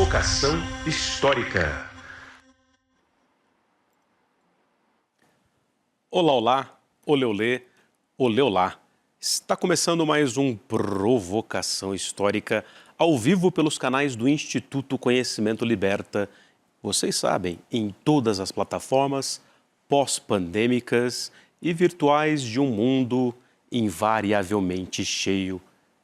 Provocação Histórica. Olá, olá, olê, olê, olê, olá. Está começando mais um Provocação Histórica ao vivo pelos canais do Instituto Conhecimento Liberta. Vocês sabem, em todas as plataformas pós-pandêmicas e virtuais de um mundo invariavelmente cheio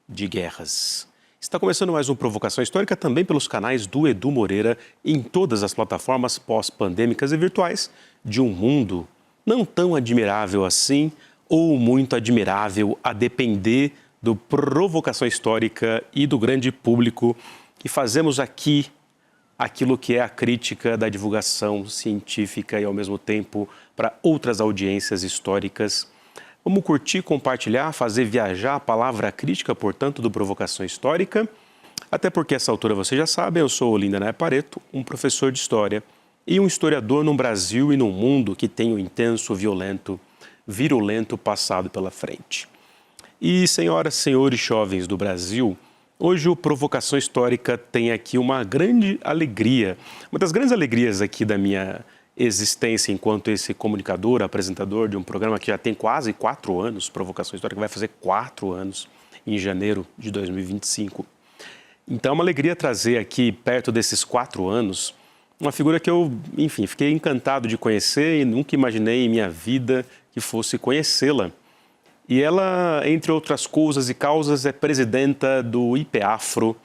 de guerras. Está começando mais um Provocação Histórica também pelos canais do Edu Moreira em todas as plataformas pós-pandêmicas e virtuais de um mundo não tão admirável assim ou muito admirável a depender do Provocação Histórica e do grande público que fazemos aqui aquilo que é a crítica da divulgação científica e ao mesmo tempo para outras audiências históricas. Vamos curtir, compartilhar, fazer viajar a palavra crítica, portanto, do Provocação Histórica. Até porque, a essa altura, você já sabe, eu sou Olinda Naia Pareto, um professor de História e um historiador num Brasil e num mundo que tem um intenso, violento, virulento passado pela frente. E, senhoras, senhores jovens do Brasil, hoje o Provocação Histórica tem aqui uma grande alegria. Uma das grandes alegrias aqui da minha existência enquanto esse comunicador, apresentador de um programa que já tem quase 4 anos, Provocação Histórica vai fazer 4 anos em janeiro de 2025. Então é uma alegria trazer aqui, perto desses 4 anos, uma figura que eu, enfim, fiquei encantado de conhecer e nunca imaginei em minha vida que fosse conhecê-la. E ela, entre outras coisas e causas, é presidenta do IPEAFRO,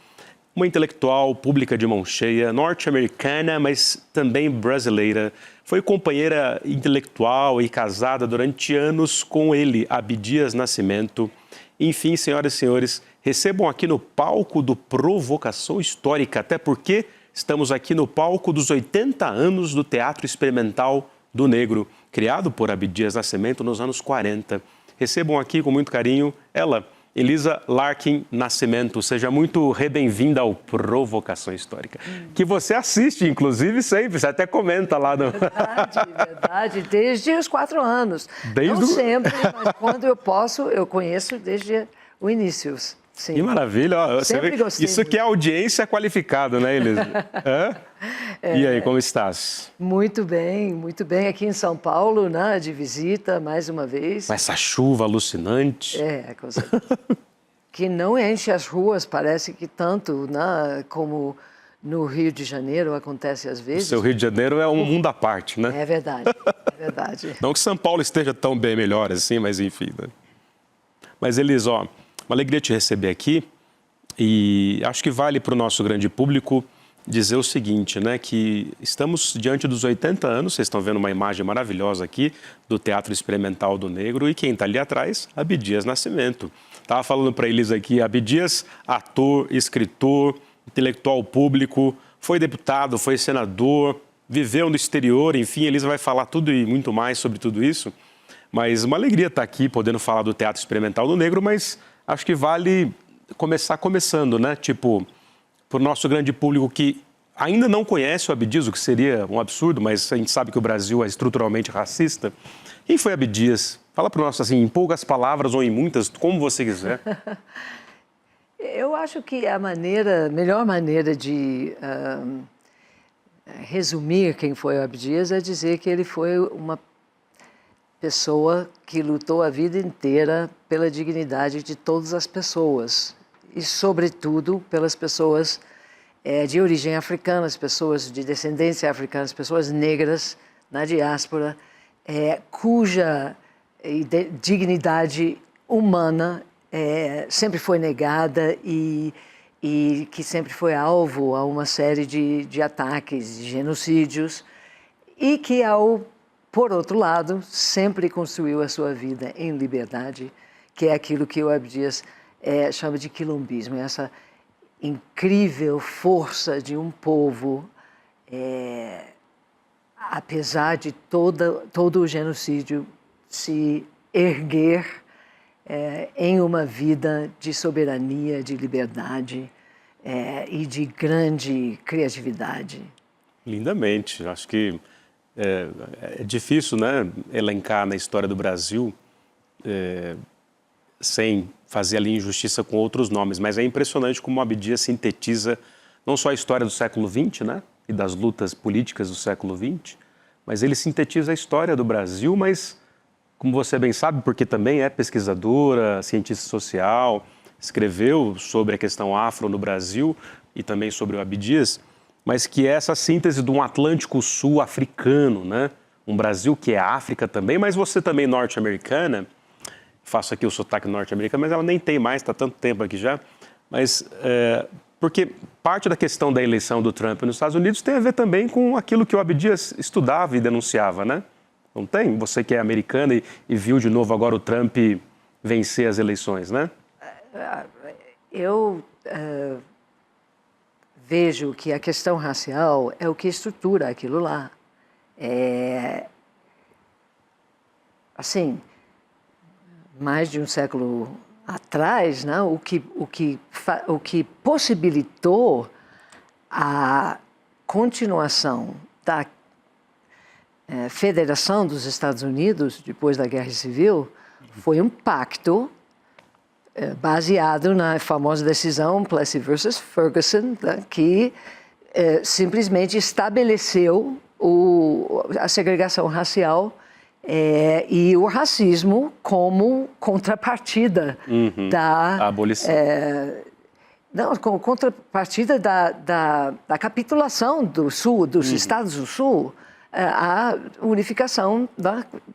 uma intelectual pública de mão cheia, norte-americana, mas também brasileira. Foi companheira intelectual e casada durante anos com ele, Abdias Nascimento. Enfim, senhoras e senhores, recebam aqui no palco do Provocação Histórica, até porque estamos aqui no palco dos 80 anos do Teatro Experimental do Negro, criado por Abdias Nascimento nos anos 40. Recebam aqui com muito carinho ela, Elisa Larkin Nascimento. Seja muito bem-vinda ao Provocação Histórica. Que você assiste, inclusive, sempre. Você até comenta lá no... Verdade. Desde os 4 anos. Não sempre, mas quando eu posso, eu conheço desde o início. Sim. Que maravilha. Ó, sempre gostei. Isso que é audiência qualificada, né, Elisa? E aí, como estás? Muito bem aqui em São Paulo, né, de visita, mais uma vez. Com essa chuva alucinante. Coisa que não enche as ruas, parece que tanto, né, como no Rio de Janeiro acontece às vezes. O seu Rio de Janeiro é um mundo à parte, né? É verdade. Não que São Paulo esteja tão bem melhor assim, mas enfim. Né? Mas, Elisa, ó, uma alegria te receber aqui e acho que vale para o nosso grande público dizer o seguinte, né, que estamos diante dos 80 anos, vocês estão vendo uma imagem maravilhosa aqui do Teatro Experimental do Negro e quem está ali atrás, Abdias Nascimento. Estava falando para eles aqui, Abdias, ator, escritor, intelectual público, foi deputado, foi senador, viveu no exterior, enfim, Elisa vai falar tudo e muito mais sobre tudo isso, mas uma alegria estar aqui podendo falar do Teatro Experimental do Negro, mas acho que vale começar começando, né, tipo... para o nosso grande público que ainda não conhece o Abdias, o que seria um absurdo, mas a gente sabe que o Brasil é estruturalmente racista. Quem foi Abdias? Fala para o nosso, assim, em poucas palavras ou em muitas, como você quiser. Eu acho que a melhor maneira de resumir quem foi o Abdias é dizer que ele foi uma pessoa que lutou a vida inteira pela dignidade de todas as pessoas. E, sobretudo, pelas pessoas de origem africana, as pessoas de descendência africana, as pessoas negras na diáspora, cuja dignidade humana sempre foi negada e que sempre foi alvo a uma série de ataques, de genocídios, e que, por outro lado, sempre construiu a sua vida em liberdade, que é aquilo que o Abdias chama de quilombismo, essa incrível força de um povo, apesar de todo o genocídio, se erguer em uma vida de soberania, de liberdade e de grande criatividade. Lindamente. Acho que é difícil, né, elencar na história do Brasil sem fazer ali injustiça com outros nomes, mas é impressionante como o Abdias sintetiza não só a história do século XX, né, e das lutas políticas do século XX, mas ele sintetiza a história do Brasil, mas, como você bem sabe, porque também é pesquisadora, cientista social, escreveu sobre a questão afro no Brasil e também sobre o Abdias, mas que é essa síntese de um Atlântico Sul africano, né? Um Brasil que é África também, mas você também norte-americana. Faço aqui o sotaque norte-americano, mas ela nem tem mais, está tanto tempo aqui já. Mas porque parte da questão da eleição do Trump nos Estados Unidos tem a ver também com aquilo que o Abdias estudava e denunciava, né? Não tem? Você que é americana e viu de novo agora o Trump vencer as eleições, né? Eu vejo que a questão racial é o que estrutura aquilo lá. Assim, mais de um século atrás, né, o que possibilitou a continuação da Federação dos Estados Unidos, depois da Guerra Civil, foi um pacto baseado na famosa decisão Plessy versus Ferguson, né, que simplesmente estabeleceu a segregação racial e o racismo como contrapartida da abolição. Não, como contrapartida da capitulação do Sul, dos Estados do Sul, à unificação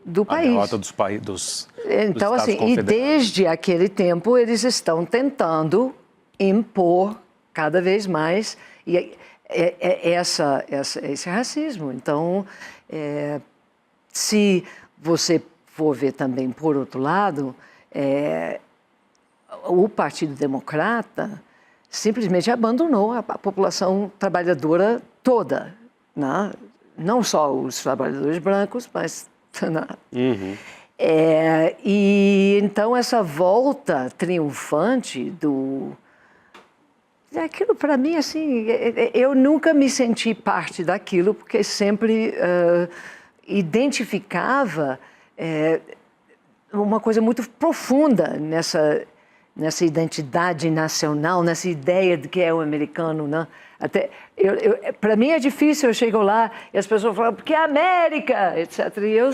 do país. A derrota dos Então, assim, e desde aquele tempo eles estão tentando impor cada vez mais esse racismo. Então, se você for ver também por outro lado, o Partido Democrata simplesmente abandonou a população trabalhadora toda, né? Não só os trabalhadores brancos, mas... Né? E então essa volta triunfante aquilo para mim, assim, eu nunca me senti parte daquilo, porque sempre identificava uma coisa muito profunda nessa identidade nacional, nessa ideia de que é o americano, né? Até para mim é difícil, eu chego lá e as pessoas falam, porque é América, etc. E eu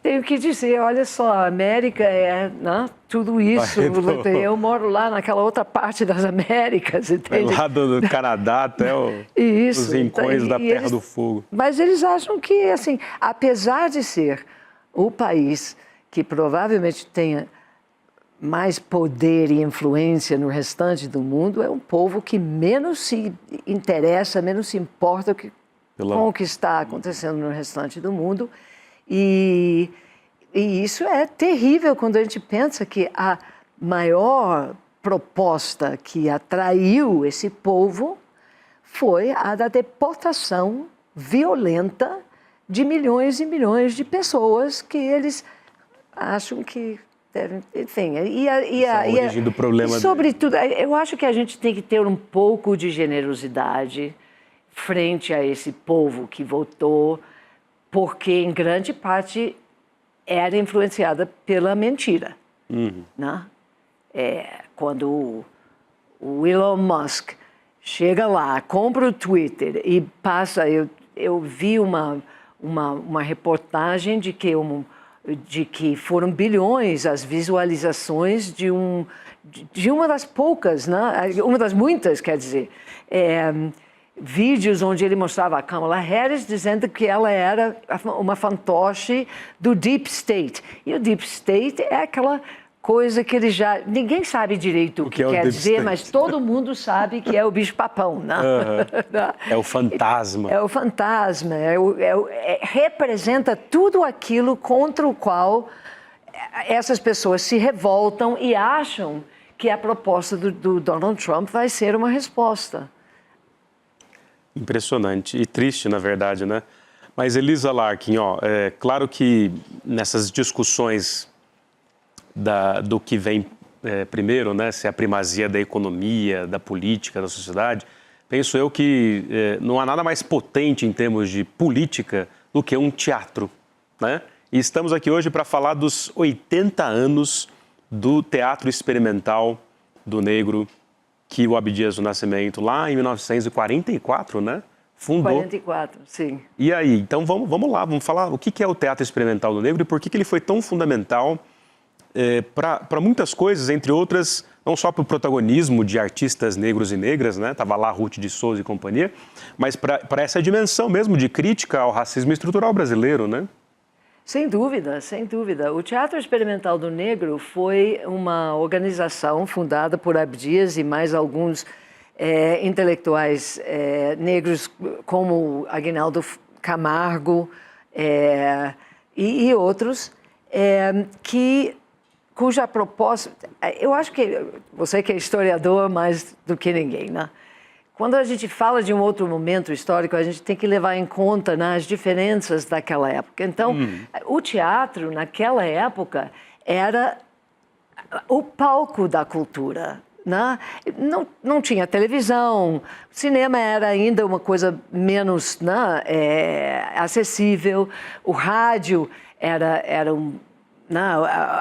tenho que dizer, olha só, a América é, né, tudo isso. Eu moro lá naquela outra parte das Américas, entende? Lá do Canadá até os rincões da Terra do Fogo. Mas eles acham que, assim, apesar de ser o país que provavelmente tenha mais poder e influência no restante do mundo, é um povo que menos se interessa, menos se importa com o que está acontecendo no restante do mundo. E isso é terrível quando a gente pensa que a maior proposta que atraiu esse povo foi a da deportação violenta de milhões e milhões de pessoas que eles acham que... Enfim, a origem do problema. E sobretudo, eu acho que a gente tem que ter um pouco de generosidade frente a esse povo que votou, porque em grande parte era influenciada pela mentira. Né? Quando o Elon Musk chega lá, compra o Twitter e passa... Eu vi uma reportagem de que foram bilhões as visualizações de uma das poucas, né? Uma das muitas, quer dizer, vídeos onde ele mostrava a Kamala Harris dizendo que ela era uma fantoche do Deep State. E o Deep State é aquela coisa que ele já... Ninguém sabe direito o que quer dizer, mas todo mundo sabe que é o bicho-papão, né? É o fantasma. É o fantasma, representa tudo aquilo contra o qual essas pessoas se revoltam e acham que a proposta do Donald Trump vai ser uma resposta. Impressionante e triste, na verdade, né? Mas, Elisa Larkin, é claro que nessas discussões do que vem primeiro, né, se é a primazia da economia, da política, da sociedade, penso eu que não há nada mais potente em termos de política do que um teatro, né? E estamos aqui hoje para falar dos 80 anos do Teatro Experimental do Negro que o Abdias do Nascimento, lá em 1944, né, fundou. 44, sim. E aí, então vamos lá, vamos falar o que é o Teatro Experimental do Negro e por que ele foi tão fundamental para muitas coisas, entre outras, não só para o protagonismo de artistas negros e negras, né, estava lá Ruth de Souza e companhia, mas para essa dimensão mesmo de crítica ao racismo estrutural brasileiro, né? Sem dúvida, sem dúvida. O Teatro Experimental do Negro foi uma organização fundada por Abdias e mais alguns intelectuais negros, como Aguinaldo Camargo e outros, cuja proposta... Eu acho que você que é historiador mais do que ninguém, né? Quando a gente fala de um outro momento histórico, a gente tem que levar em conta, né, as diferenças daquela época. Então, o teatro, naquela época, era o palco da cultura, né? Não tinha televisão, o cinema era ainda uma coisa menos, né, acessível, o rádio era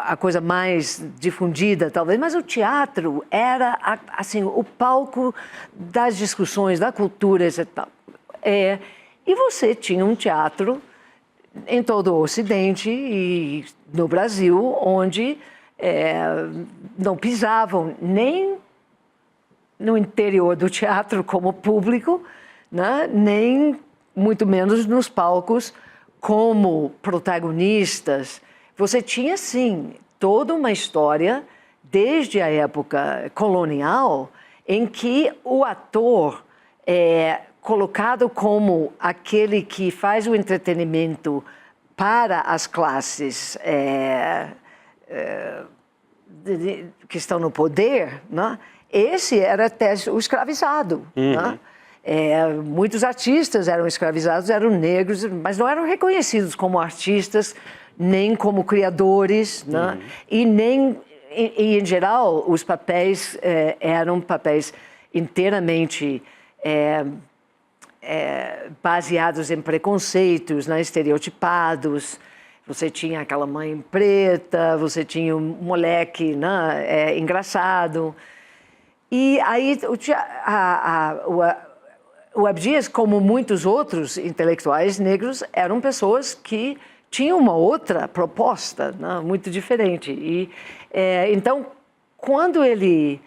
a coisa mais difundida, talvez, mas o teatro era assim, o palco das discussões, da cultura, etc. E você tinha um teatro em todo o Ocidente e no Brasil, onde não pisavam nem no interior do teatro como público, né, nem muito menos nos palcos como protagonistas. Você tinha, sim, toda uma história, desde a época colonial, em que o ator é colocado como aquele que faz o entretenimento para as classes que estão no poder, né? Esse era até o escravizado. Né? Muitos artistas eram escravizados, eram negros, mas não eram reconhecidos como artistas, nem como criadores, né? E em geral, os papéis eram papéis inteiramente baseados em preconceitos, né? Estereotipados. Você tinha aquela mãe preta, você tinha um moleque, né? Engraçado. E aí o Abdias, como muitos outros intelectuais negros, eram pessoas que tinha uma outra proposta, né, muito diferente. E, então, quando ele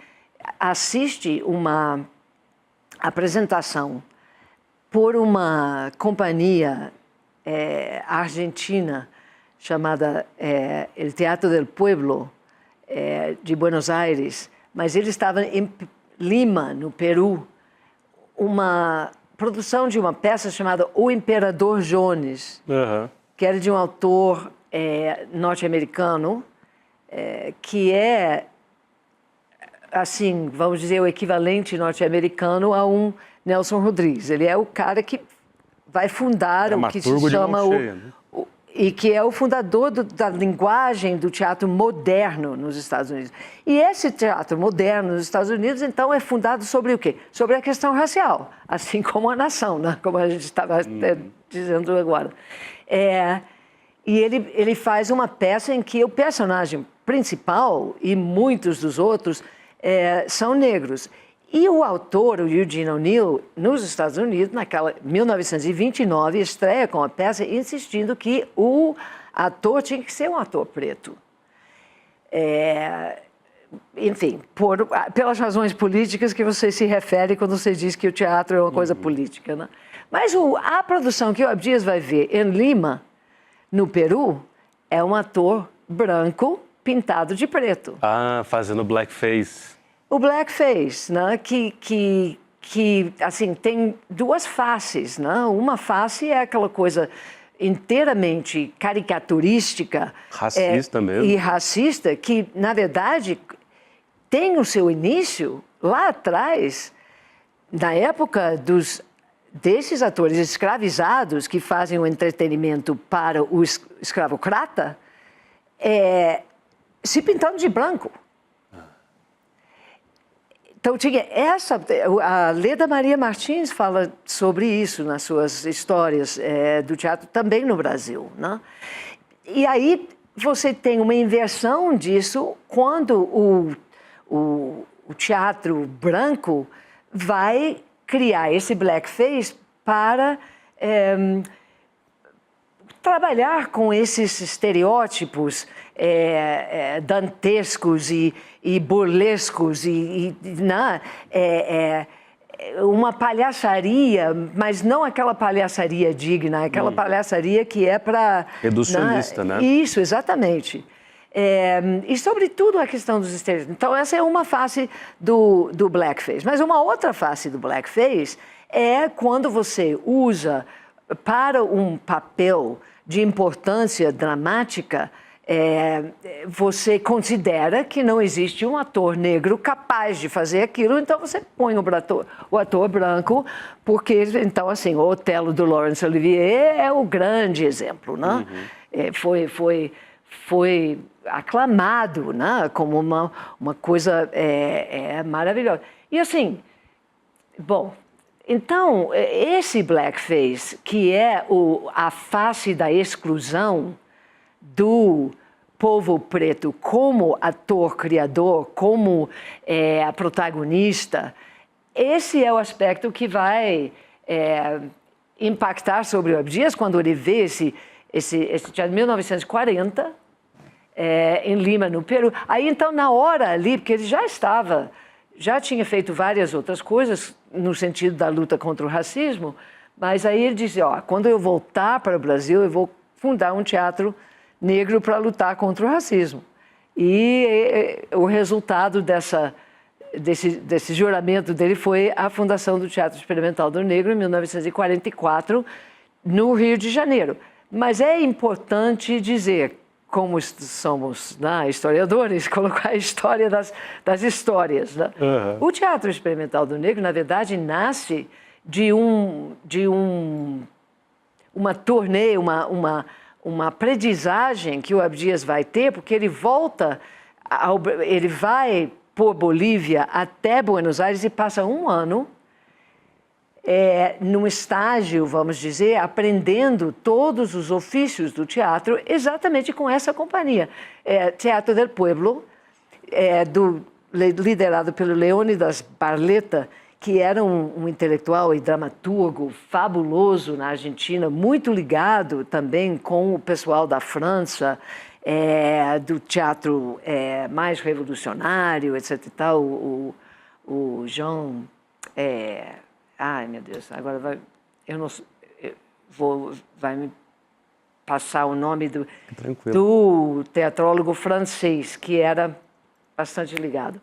assiste uma apresentação por uma companhia argentina chamada El Teatro del Pueblo, de Buenos Aires, mas ele estava em Lima, no Peru, uma produção de uma peça chamada O Imperador Jones, que era de um autor norte-americano, que é, assim, vamos dizer, o equivalente norte-americano a um Nelson Rodrigues. Ele é o cara que vai fundar o que se chama e que é o fundador da linguagem do teatro moderno nos Estados Unidos. E esse teatro moderno nos Estados Unidos, então, é fundado sobre o quê? Sobre a questão racial, assim como a nação, né? Como a gente estava dizendo agora. E ele faz uma peça em que o personagem principal e muitos dos outros são negros. E o autor, o Eugene O'Neill, nos Estados Unidos, naquela 1929, estreia com a peça insistindo que o ator tinha que ser um ator preto. Enfim, pelas razões políticas que você se refere quando você diz que o teatro é uma coisa política, né? Mas a produção que o Abdias vai ver em Lima, no Peru, é um ator branco pintado de preto. Ah, fazendo blackface. O blackface, né, que assim, tem duas faces, né? Uma face é aquela coisa inteiramente caricaturística. Racista mesmo. E racista, que, na verdade, tem o seu início lá atrás, na época desses atores escravizados que fazem o entretenimento para o escravocrata, se pintando de branco. Então, tinha a Leda Maria Martins fala sobre isso nas suas histórias do teatro, também no Brasil, né? E aí você tem uma inversão disso quando o o teatro branco vai criar esse blackface para trabalhar com esses estereótipos dantescos e burlescos uma palhaçaria, mas não aquela palhaçaria digna, aquela palhaçaria que é para... Reducionista, né? Isso, exatamente. E, sobretudo, a questão dos estereótipos. Então, essa é uma face do blackface. Mas uma outra face do blackface é quando você usa para um papel de importância dramática, você considera que não existe um ator negro capaz de fazer aquilo, então você põe o ator branco, porque, então, assim, o Otelo do Laurence Olivier é o grande exemplo, né? Foi aclamado, né? Como uma coisa maravilhosa. E, assim, bom... Então, esse blackface, que é a face da exclusão do povo preto como ator criador, como protagonista, esse é o aspecto que vai impactar sobre o Abdias quando ele vê esse teatro de 1940, em Lima, no Peru. Aí, então, na hora ali, porque ele já tinha feito várias outras coisas no sentido da luta contra o racismo, mas aí ele dizia, quando eu voltar para o Brasil, eu vou fundar um teatro negro para lutar contra o racismo. E o resultado desse juramento dele foi a fundação do Teatro Experimental do Negro, em 1944, no Rio de Janeiro. Mas é importante dizer, como somos historiadores, colocar a história das histórias. Né? Uhum. O Teatro Experimental do Negro, na verdade, nasce de uma turnê, uma aprendizagem que o Abdias vai ter, porque ele ele vai por Bolívia até Buenos Aires e passa um ano num estágio, vamos dizer, aprendendo todos os ofícios do teatro, exatamente com essa companhia. Teatro del Pueblo, liderado pelo Leônidas Barletta, que era um intelectual e dramaturgo fabuloso na Argentina, muito ligado também com o pessoal da França, do teatro mais revolucionário, etc. E tal, o Jean... ai, meu Deus, agora vai me passar o nome do teatrólogo francês, que era bastante ligado.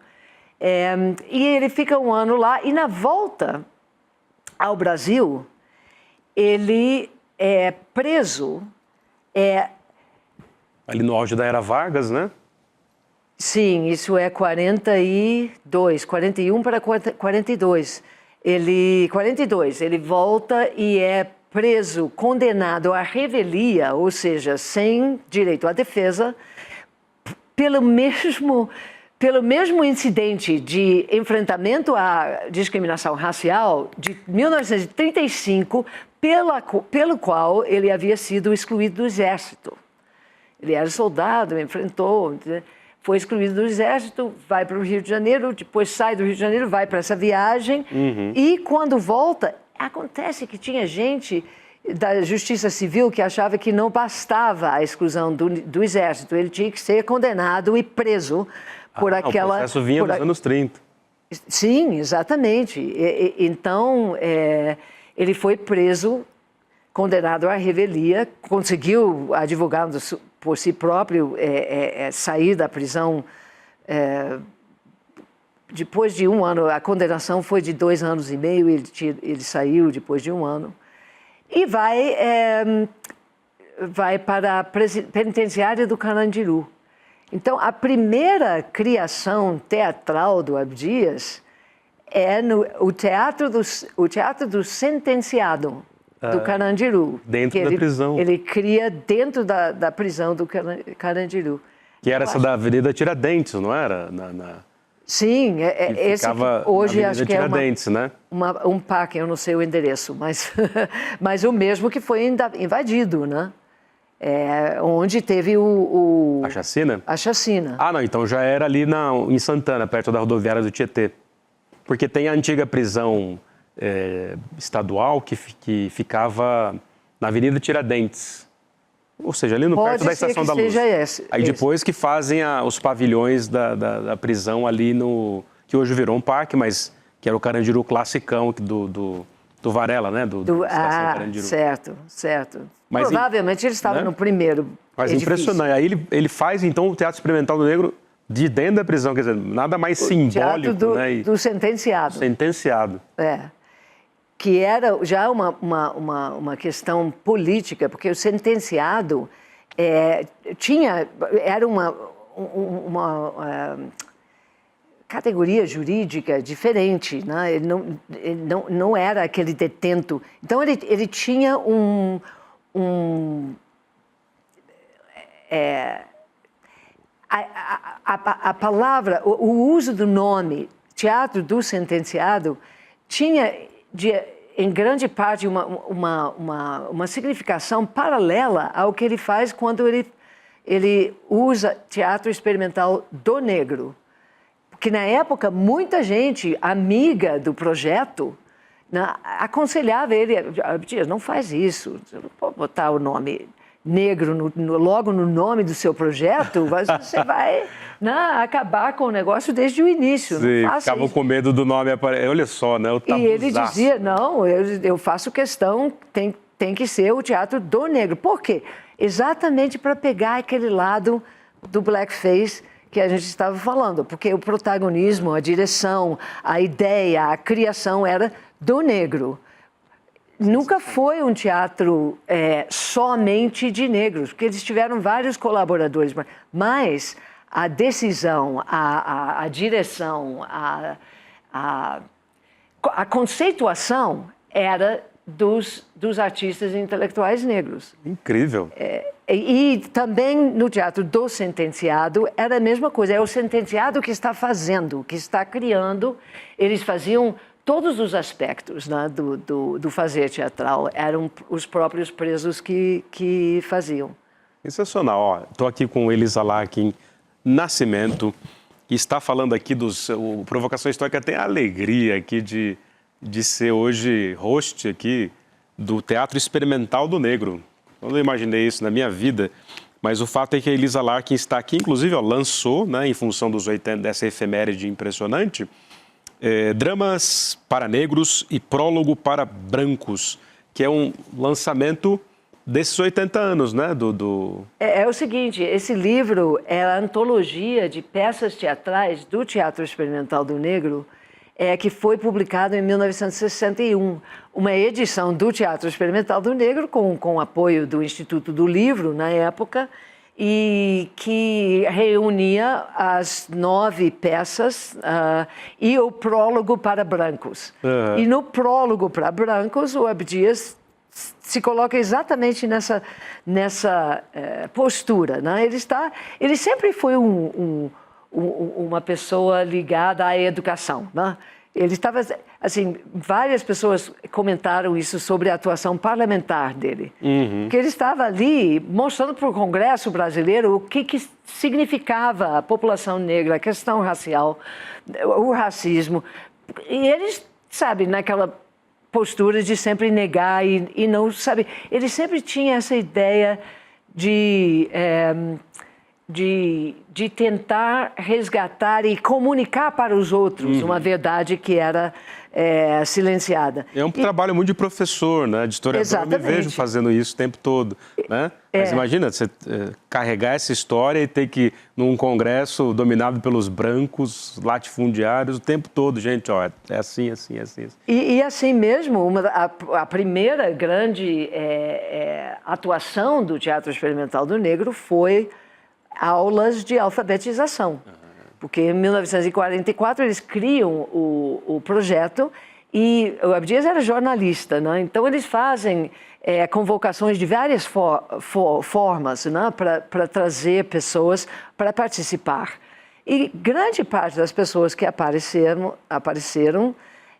E ele fica um ano lá, e na volta ao Brasil, ele é preso. Ali no auge da Era Vargas, né? Sim, isso é 42, 41 para 42. 42, ele volta e é preso, condenado à revelia, ou seja, sem direito à defesa, pelo mesmo incidente de enfrentamento à discriminação racial de 1935, pelo qual ele havia sido excluído do exército. Ele era soldado, enfrentou... Foi excluído do exército, vai para o Rio de Janeiro, depois sai do Rio de Janeiro, vai para essa viagem. Uhum. E quando volta, acontece que tinha gente da Justiça Civil que achava que não bastava a exclusão do exército. Ele tinha que ser condenado e preso por aquela... O processo vinha dos anos 30. Sim, exatamente. Então, ele foi preso, condenado à revelia, conseguiu, advogado por si próprio, sair da prisão depois de um ano. A condenação foi de 2 anos e meio, ele saiu depois de um ano. E vai para a penitenciária do Carandiru. Então, a primeira criação teatral do Abdias é o teatro do sentenciado do Carandiru. Dentro da prisão. Ele cria dentro da prisão do Carandiru. Que era essa da Avenida Tiradentes, não era? Sim, esse que hoje acho que Tiradentes, né? Um parque, eu não sei o endereço, mas o mesmo que foi invadido, né? onde teve A chacina? a chacina. Ah, não, então já era ali em Santana, perto da rodoviária do Tietê. Porque tem a antiga prisão estadual que ficava na Avenida Tiradentes. Ou seja, ali perto da Estação da Luz. Aí depois que fazem os pavilhões da prisão ali que hoje virou um parque, mas que era o Carandiru classicão do Varela, né? Do Estação Carandiru. Certo. Mas, provavelmente ele estava, né, no primeiro Mas edifício. Impressionante. Aí ele faz, então, o Teatro Experimental do Negro de dentro da prisão, quer dizer, nada mais simbólico, né? Do sentenciado. Sentenciado. Que era já uma questão política, porque o sentenciado era uma categoria jurídica diferente, né? Ele não era aquele detento. Então, ele tinha a palavra, o uso do nome Teatro do Sentenciado tinha, em grande parte, uma significação paralela ao que ele faz quando ele usa Teatro Experimental do Negro. Porque, na época, muita gente, amiga do projeto, aconselhava ele, não faz isso, você não pode botar o nome negro logo no nome do seu projeto, você vai acabar com o negócio desde o início. Sim, ficavam com medo do nome aparecer. Olha só, né? O tabuzaço. E ele dizia, não, eu faço questão, tem que ser o Teatro do Negro. Por quê? Exatamente para pegar aquele lado do blackface que a gente estava falando, porque o protagonismo, a direção, a ideia, a criação era do negro. Nunca foi um teatro somente de negros, porque eles tiveram vários colaboradores, mas a decisão, a direção, a conceituação era dos artistas intelectuais negros. Incrível. E também no Teatro do Sentenciado era a mesma coisa, é o sentenciado que está fazendo, que está criando. Eles faziam todos os aspectos, né, do fazer teatral, eram os próprios presos que faziam. Sensacional. Estou aqui com o Elisa Larkin Nascimento, que está falando aqui o Provocação Histórica tem a alegria aqui de ser hoje host aqui do Teatro Experimental do Negro. Eu não imaginei isso na minha vida, mas o fato é que a Elisa Larkin está aqui, inclusive lançou, né, em função dos 80, dessa efeméride impressionante, Dramas para Negros e Prólogo para Brancos, que é um lançamento desses 80 anos, né? É o seguinte, esse livro é a antologia de peças teatrais do Teatro Experimental do Negro, que foi publicado em 1961, uma edição do Teatro Experimental do Negro, com o apoio do Instituto do Livro, na época, e que reunia as 9 peças e o prólogo para brancos. E no prólogo para brancos, o Abdias se coloca exatamente nessa postura, né? Ele sempre foi uma pessoa ligada à educação, né? Ele estava, assim, várias pessoas comentaram isso sobre a atuação parlamentar dele, que ele estava ali mostrando para o Congresso brasileiro o que significava a população negra, a questão racial, o racismo, e eles, sabe, naquela postura de sempre negar e não, sabe, ele sempre tinha essa ideia de tentar resgatar e comunicar para os outros uma verdade que era silenciada. É um trabalho muito de professor, né? De historiador. Exatamente. Eu me vejo fazendo isso o tempo todo, né? Mas imagina, você carregar essa história e ter que, num congresso dominado pelos brancos latifundiários, o tempo todo, gente, ó, é assim, assim, assim. E assim mesmo, a primeira grande atuação do Teatro Experimental do Negro foi aulas de alfabetização, porque em 1944 eles criam o projeto e o Abdias era jornalista, né? Então eles fazem convocações de várias formas, né? para trazer pessoas para participar. E grande parte das pessoas que apareceram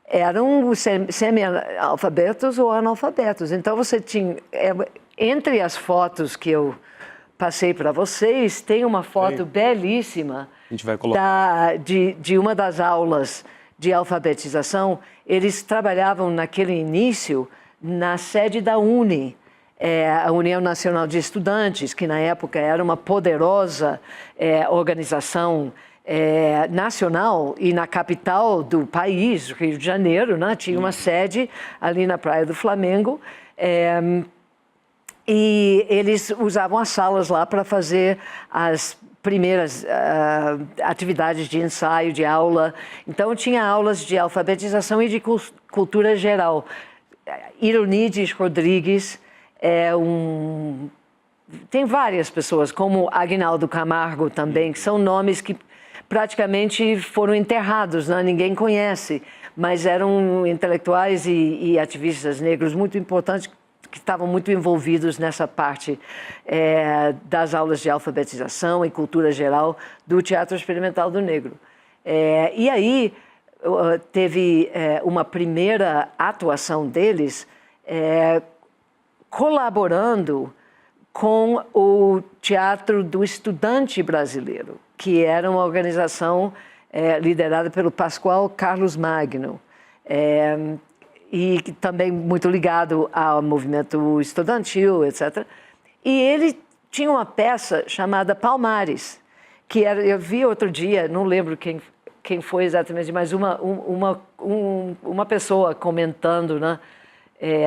eram semi-analfabetos ou analfabetos. Então você tinha Entre as fotos que eu passei para vocês, tem uma foto belíssima a gente vai colocar. de uma das aulas de alfabetização. Eles trabalhavam naquele início na sede da UNE, a União Nacional de Estudantes, que na época era uma poderosa organização nacional, e na capital do país, Rio de Janeiro, né, tinha uma sede ali na Praia do Flamengo, e eles usavam as salas lá para fazer as primeiras atividades de ensaio, de aula. Então, tinha aulas de alfabetização e de cultura geral. Ironides Rodrigues tem várias pessoas, como Aguinaldo Camargo também, que são nomes que praticamente foram enterrados, né? Ninguém conhece, mas eram intelectuais e ativistas negros muito importantes que estavam muito envolvidos nessa parte das aulas de alfabetização e cultura geral do Teatro Experimental do Negro. E aí teve uma primeira atuação deles colaborando com o Teatro do Estudante Brasileiro, que era uma organização liderada pelo Pascoal Carlos Magno, e também muito ligado ao movimento estudantil, etc. E ele tinha uma peça chamada Palmares, que eu vi outro dia, não lembro quem foi exatamente, mas uma pessoa comentando, né,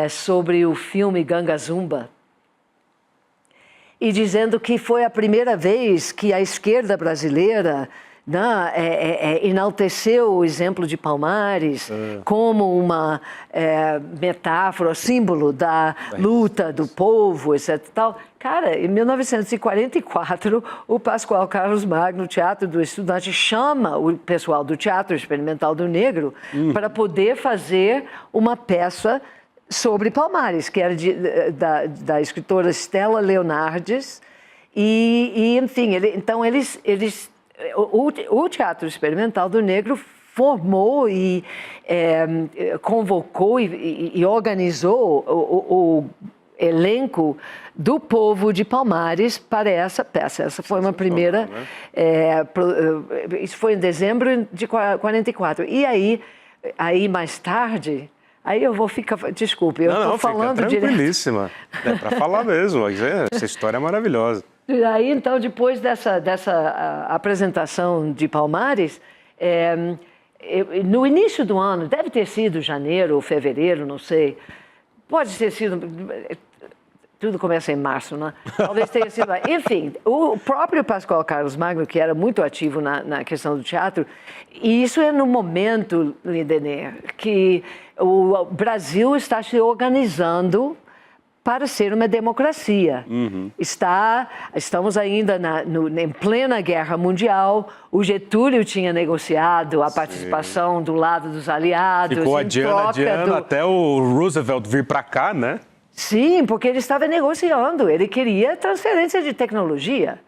sobre o filme Ganga Zumba, e dizendo que foi a primeira vez que a esquerda brasileira, né, enalteceu o exemplo de Palmares como uma metáfora, símbolo da luta do povo, etc. Tal. Cara, em 1944, o Pascoal Carlos Magno, o Teatro do Estudante, chama o pessoal do Teatro Experimental do Negro para poder fazer uma peça sobre Palmares, que era da escritora Stella Leonardes, e enfim, então o Teatro Experimental do Negro formou e convocou e organizou o elenco do povo de Palmares para essa peça. Essa foi uma primeira... isso foi em dezembro de 44. E aí mais tarde... Aí eu vou ficar... Desculpe, eu estou falando direto. Tranquilíssima. É para falar mesmo. Essa história é maravilhosa. Aí, então, depois dessa apresentação de Palmares, no início do ano, deve ter sido janeiro ou fevereiro, não sei, pode ter sido... Tudo começa em março, né? Talvez tenha sido... Enfim, o próprio Pascoal Carlos Magno, que era muito ativo na questão do teatro, e isso é no momento, Lindenê, que o Brasil está se organizando para ser uma democracia. Estamos ainda em plena guerra mundial. O Getúlio tinha negociado a participação do lado dos aliados. Ficou adiando até o Roosevelt vir para cá, né? Sim, porque ele estava negociando. Ele queria transferência de tecnologia.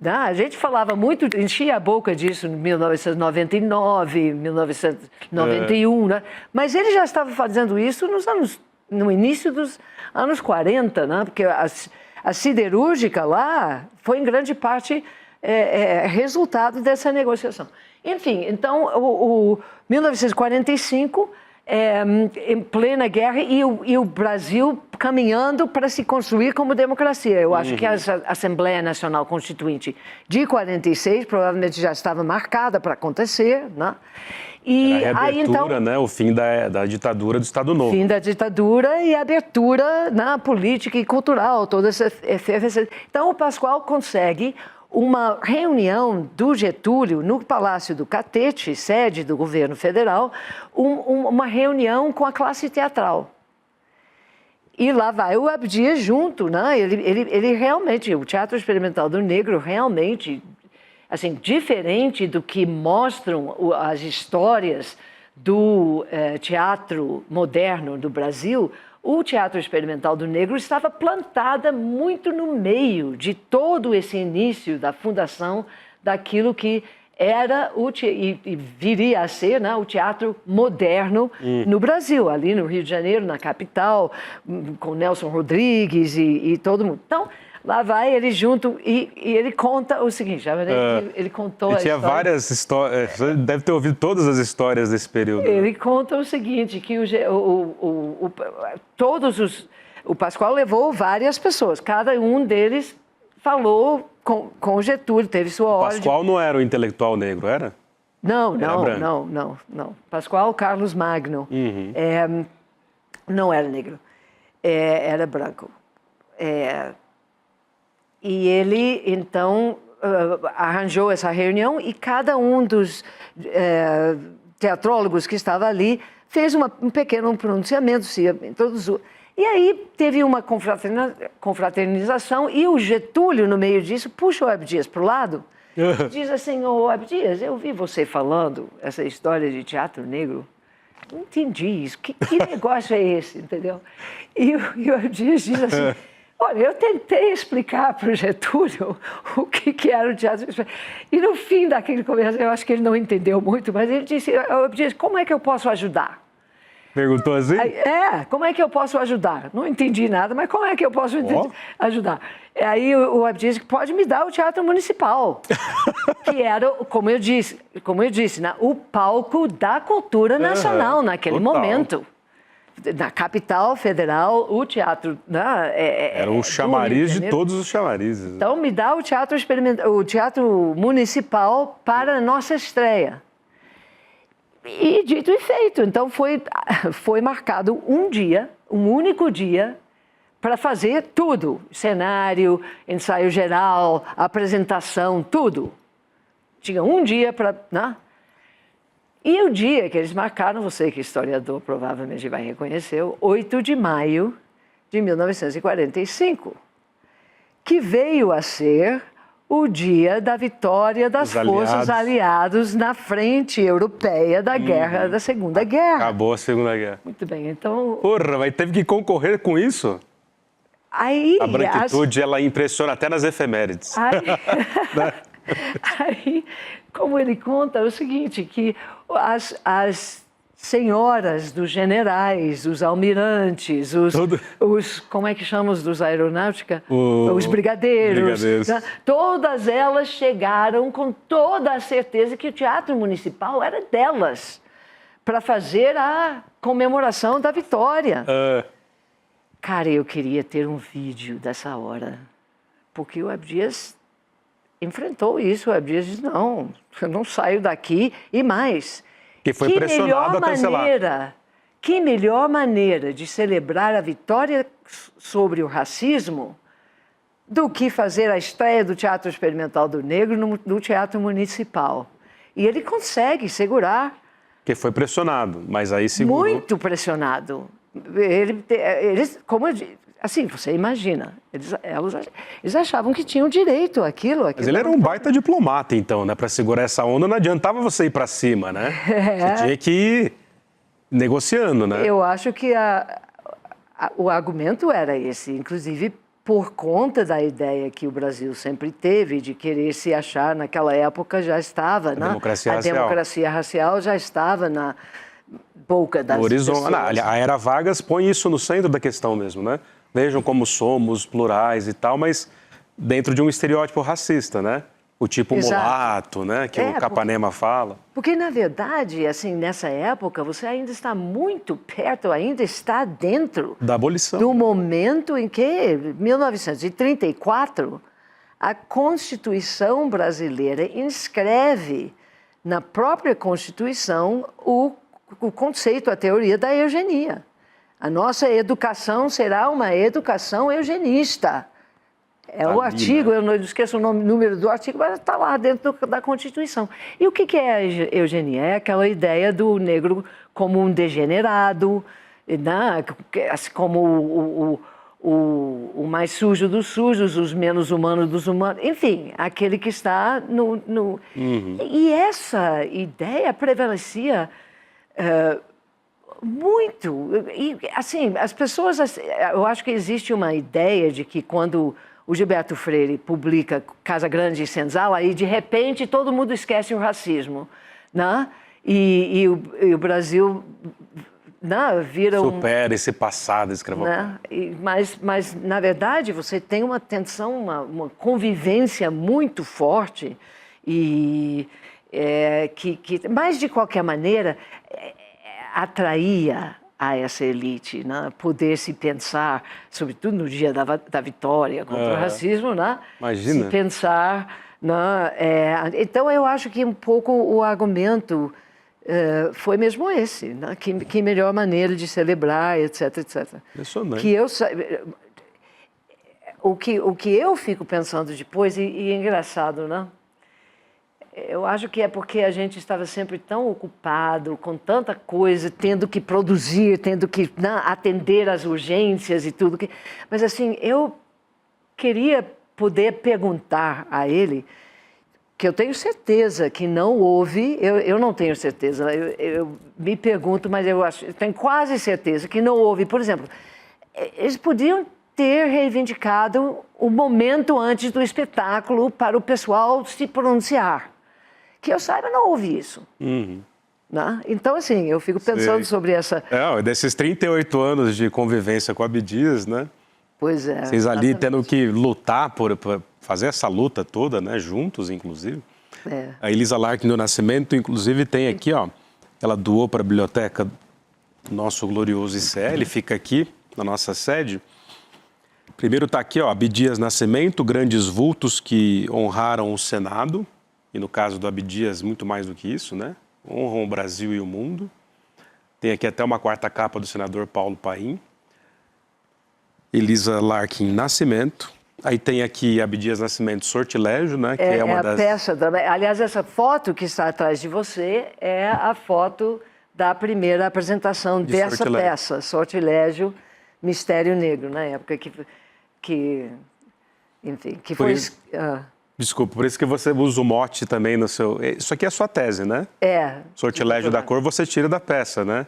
A gente falava muito, enchia a boca disso em 1999, 1991, né? Mas ele já estava fazendo isso no início dos anos 40, né? Porque a siderúrgica lá foi em grande parte resultado dessa negociação. Enfim, então, o 1945, em plena guerra, e o Brasil caminhando para se construir como democracia. Eu acho que a Assembleia Nacional Constituinte de 46 provavelmente já estava marcada para acontecer, né? E a reabertura, então, né? O fim da ditadura do Estado Novo. Fim da ditadura e abertura na política e cultural, toda essa efervescência. Então, o Pascoal consegue uma reunião do Getúlio no Palácio do Catete, sede do governo federal, uma reunião com a classe teatral. E lá vai o Abdias junto, né? Ele realmente, o Teatro Experimental do Negro realmente, assim, diferente do que mostram as histórias do teatro moderno do Brasil, o Teatro Experimental do Negro estava plantada muito no meio de todo esse início da fundação daquilo que era e viria a ser, né, o teatro moderno no Brasil, ali no Rio de Janeiro, na capital, com Nelson Rodrigues e todo mundo. Então, lá vai ele junto e ele conta o seguinte, ele contou a história. Tinha várias histórias, você deve ter ouvido todas as histórias desse período. Ele conta o seguinte, que o Pascoal levou várias pessoas, cada um deles falou com o Getúlio, teve sua hora. Pascoal não era o intelectual negro, era? Não. Pascoal Carlos Magno. Não era negro, era branco. E ele, então, arranjou essa reunião e cada um dos teatrólogos que estava ali fez um pequeno pronunciamento, se introduziu. E aí teve uma confraternização e o Getúlio, no meio disso, puxa o Abdias para o lado, diz assim, ô Abdias, eu vi você falando essa história de teatro negro, não entendi isso, que negócio é esse, entendeu? E o Abdias diz assim, olha, eu tentei explicar para o Getúlio o que era o teatro. E no fim daquele conversa, eu acho que ele não entendeu muito, mas ele disse, Abdias, como é que eu posso ajudar? Perguntou assim? Como é que eu posso ajudar? Não entendi nada, mas como é que eu posso ajudar? Aí o Abdias disse, pode me dar o Teatro Municipal, que era, como eu disse, o palco da cultura nacional naquele momento. Na capital federal, o teatro... era um chamariz de todos os chamarizes. Então, me dá o Teatro Municipal para a nossa estreia. E dito e feito. Então, foi marcado um único dia, para fazer tudo. Cenário, ensaio geral, apresentação, tudo. Tinha um dia para... Né? E o dia que eles marcaram, você que é historiador provavelmente vai reconhecer, 8 de maio de 1945, que veio a ser o dia da vitória das forças aliadas na frente europeia da guerra, da Segunda Guerra. Acabou a Segunda Guerra. Muito bem, então... Porra, mas teve que concorrer com isso? Aí, a branquitude, ela impressiona até nas efemérides. Aí, como ele conta, é o seguinte, que as senhoras dos generais, os almirantes, como é que chamam os dos aeronáutica? Os brigadeiros. Né? Todas elas chegaram com toda a certeza que o Teatro Municipal era delas, para fazer a comemoração da vitória. Cara, eu queria ter um vídeo dessa hora, porque o Abdias enfrentou isso. O Abdias disse, não, eu não saio daqui e mais. Que foi pressionado a cancelar. Que melhor maneira de celebrar a vitória sobre o racismo do que fazer a estreia do Teatro Experimental do Negro no Teatro Municipal. E ele consegue segurar. Que foi pressionado, mas aí segurou. Muito pressionado. Eles, como eu disse, assim, você imagina, eles achavam que tinham direito àquilo. Mas ele era um baita diplomata, então, né? Para segurar essa onda, não adiantava você ir para cima, né? Você tinha que ir negociando, né? Eu acho que o argumento era esse, inclusive por conta da ideia que o Brasil sempre teve de querer se achar, naquela época já estava, né? A democracia racial já estava na boca das pessoas. A Era Vargas põe isso no centro da questão mesmo, né? Vejam como somos plurais e tal, mas dentro de um estereótipo racista, né? O tipo mulato, né? Que o Capanema fala. Porque, na verdade, assim, nessa época, você ainda está muito perto, ainda está dentro... da abolição. Do momento em que, 1934, a Constituição brasileira inscreve na própria Constituição o conceito, a teoria da eugenia. A nossa educação será uma educação eugenista. É o artigo, eu não esqueço o número do artigo, mas está lá dentro da Constituição. E o que é a eugenia? É aquela ideia do negro como um degenerado, né? Assim como o mais sujo dos sujos, os menos humanos dos humanos, enfim, aquele que está no... E essa ideia prevalecia muito. E, assim, as pessoas... Eu acho que existe uma ideia de que quando o Gilberto Freire publica Casa Grande e Senzala, e de repente todo mundo esquece o racismo, né? E o Brasil, né, vira supera esse passado escravocrata. Né? Mas, na verdade, você tem uma tensão, uma convivência muito forte, e mas, de qualquer maneira, atraía a essa elite, né? Poder se pensar, sobretudo no dia da vitória contra o racismo, né? Imagina. Se pensar, né? Então eu acho que um pouco o argumento foi mesmo esse, né? Que melhor maneira de celebrar, etc, etc. Impressionante. O que eu fico pensando depois, e é engraçado, né? Eu acho que é porque a gente estava sempre tão ocupado, com tanta coisa, tendo que produzir, tendo que, né, atender às urgências e tudo. Mas, assim, eu queria poder perguntar a ele, que eu tenho certeza que não houve, eu não tenho certeza, eu me pergunto, mas eu tenho quase certeza que não houve. Por exemplo, eles podiam ter reivindicado o momento antes do espetáculo para o pessoal se pronunciar. Que eu saiba, não houve isso. Uhum. Né? Então, assim, eu fico pensando sobre essa... desses 38 anos de convivência com Abdias, né? Pois é. Vocês ali tendo que lutar por fazer essa luta toda, né? Juntos, inclusive. A Elisa Larkin do Nascimento, inclusive, tem aqui, ó. Ela doou para a biblioteca do nosso glorioso ICL, fica aqui na nossa sede. Primeiro está aqui, ó, Abdias Nascimento, grandes vultos que honraram o Senado. E no caso do Abdias, muito mais do que isso, né? Honram o Brasil e o mundo. Tem aqui até uma quarta capa do senador Paulo Paim. Elisa Larkin Nascimento. Aí tem aqui Abdias Nascimento Sortilégio, né? Que é uma das... peça também. Aliás, essa foto que está atrás de você é a foto da primeira apresentação dessa peça, Sortilégio, Mistério Negro, na época que foi... Desculpa, por isso que você usa o mote também no seu... Isso aqui é a sua tese, né? Sortilégio da cor você tira da peça, né?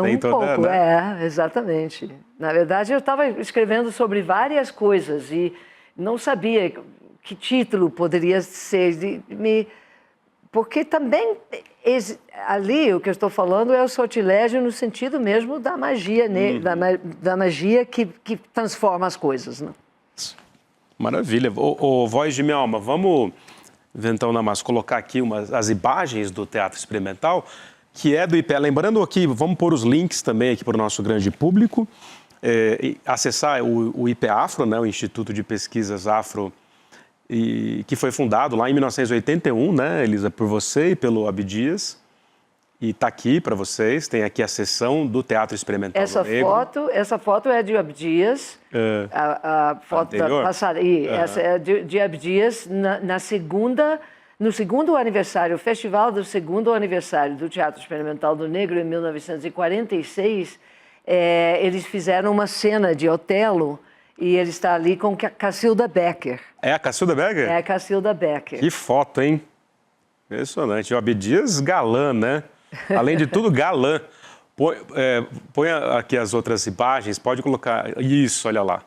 Um pouco, né? Exatamente. Na verdade, eu estava escrevendo sobre várias coisas e não sabia que título poderia ser. Porque também, ali, o que eu estou falando é o sortilégio no sentido mesmo da magia, da magia que transforma as coisas, né? Maravilha. Voz de minha alma, vamos, Ventão Namaz, colocar aqui as imagens do Teatro Experimental, que é do IPA. Lembrando aqui, vamos pôr os links também aqui para o nosso grande público, acessar o IPAfro, né, o Instituto de Pesquisas Afro, que foi fundado lá em 1981, né, Elisa, por você e pelo Abdias. E está aqui para vocês, tem aqui a sessão do Teatro Experimental do Negro. Essa foto é de Abdias, a foto da passada. Essa é de Abdias no segundo aniversário, o festival do segundo aniversário do Teatro Experimental do Negro, em 1946, eles fizeram uma cena de Otelo e ele está ali com a Cacilda Becker. É a Cacilda Becker? É a Cacilda Becker. Que foto, hein? Impressionante. O Abdias galã, né? Além de tudo, galã. Põe aqui as outras imagens, pode colocar. Isso, olha lá.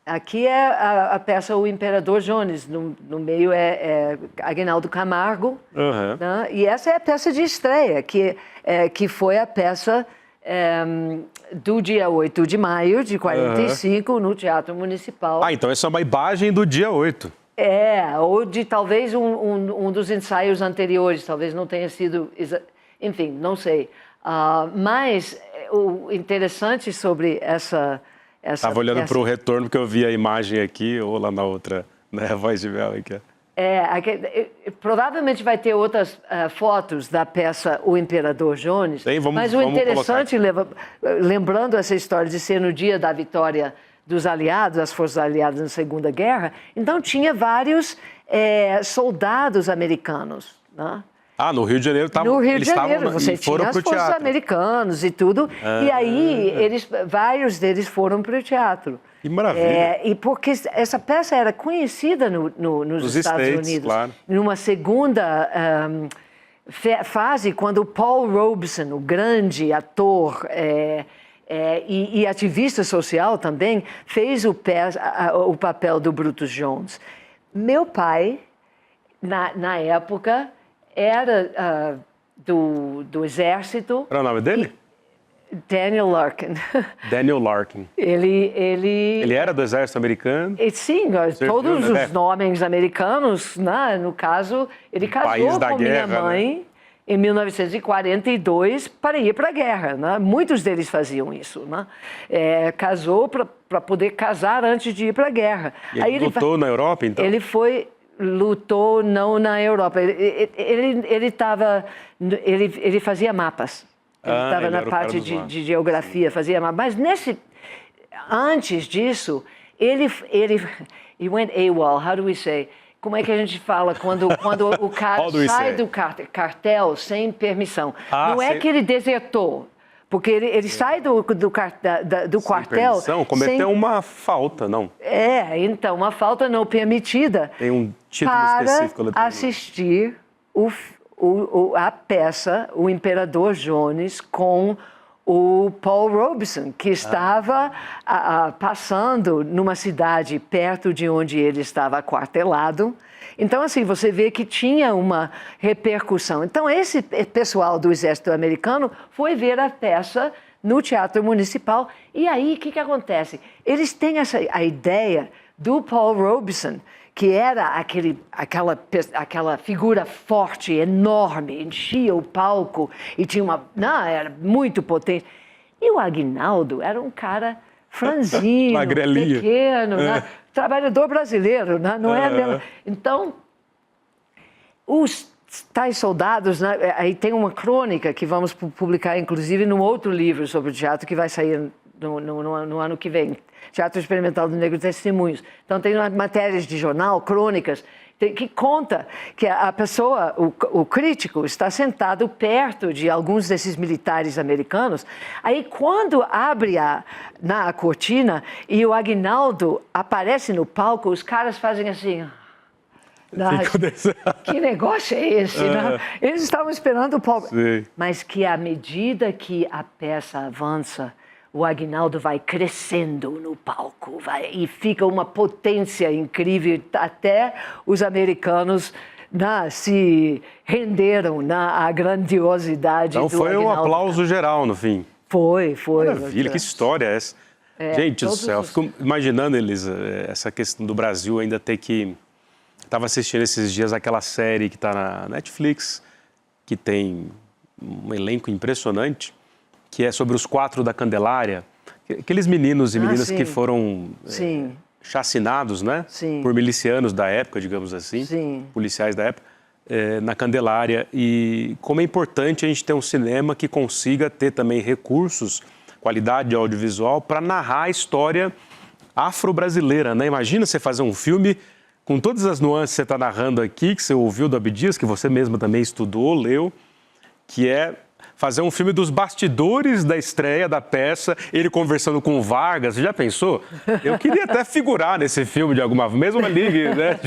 Aqui é a peça O Imperador Jones, no meio é Aguinaldo Camargo. Né? E essa é a peça de estreia, que foi a peça do dia 8 de maio de 45, no Teatro Municipal. Então essa é uma imagem do dia 8. Ou de talvez um dos ensaios anteriores, talvez não tenha sido... Enfim, não sei. Mas o interessante sobre essa Estava olhando para o retorno, porque eu vi a imagem aqui, ou lá na outra, né, a voz de Mel aqui. Provavelmente vai ter outras fotos da peça O Imperador Jones. Mas o interessante, lembrando essa história de ser no dia da vitória dos aliados, das forças aliadas na Segunda Guerra, então tinha vários soldados americanos, né? No Rio de Janeiro No Rio de Janeiro, você tinha as forças americanos e tudo, e aí vários deles foram para o teatro. Que maravilha! E porque essa peça era conhecida nos Estados Unidos, claro. Numa segunda fase, quando o Paul Robeson, o grande ator, e ativista social também, fez o papel do Brutus Jones. Meu pai, na época, era do exército. Qual é o nome dele? Daniel Larkin. Daniel Larkin. Ele era do exército americano? Sim, todos os homens americanos, né? No caso, ele casou com minha mãe, né? Em 1942 para ir para a guerra, né? Muitos deles faziam isso, né? Casou para poder casar antes de ir para a guerra. E ele lutou na Europa, então? Lutou não na Europa. Ele fazia mapas. Ele estava na parte de geografia, fazia mapas. Mas antes disso, ele went AWOL. How do we say? Como é que a gente fala quando o cara sai do cartel sem permissão? Não é que ele desertou, porque ele sai do quartel sem cometeu uma falta, não? Então, uma falta não permitida. Tem um título específico. Para assistir a peça O Imperador Jones com o Paul Robeson, que estava passando numa cidade perto de onde ele estava aquartelado. Então, assim, você vê que tinha uma repercussão. Então, esse pessoal do Exército Americano foi ver a peça no Teatro Municipal. E aí, o que acontece? Eles têm a ideia do Paul Robeson, que era aquela figura forte, enorme, enchia o palco e tinha era muito potente. E o Aguinaldo era um cara franzino, pequeno, né? Trabalhador brasileiro, né? Não é mesmo? Então, os tais soldados, né? Aí tem uma crônica que vamos publicar, inclusive, num outro livro sobre o teatro que vai sair no ano que vem. Teatro Experimental do Negro Testemunhos. Então, tem matérias de jornal, crônicas, que conta que a pessoa, o crítico, está sentado perto de alguns desses militares americanos. Aí, quando abre a cortina e o Aguinaldo aparece no palco, os caras fazem assim... Que negócio é esse? Né? Eles estavam esperando o palco. Sim. Mas que à medida que a peça avança, o Aguinaldo vai crescendo no palco e fica uma potência incrível. Até os americanos se renderam à grandiosidade do Aguinaldo. Então foi um aplauso geral, no fim. Foi. Maravilha, que história é essa? Gente do céu, eu fico imaginando, Elisa, essa questão do Brasil ainda ter que... Estava assistindo esses dias aquela série que está na Netflix, que tem um elenco impressionante, que é sobre os 4 da Candelária, aqueles meninos e meninas que foram chacinados, né? Sim. Por milicianos da época, digamos assim, Sim. policiais da época, na Candelária. E como é importante a gente ter um cinema que consiga ter também recursos, qualidade audiovisual, para narrar a história afro-brasileira, né? Imagina você fazer um filme com todas as nuances que você está narrando aqui, que você ouviu do Abdias, que você mesma também estudou, leu, que é fazer um filme dos bastidores da estreia da peça, ele conversando com o Vargas. Você já pensou? Eu queria até figurar nesse filme de alguma forma, mesmo ali, né,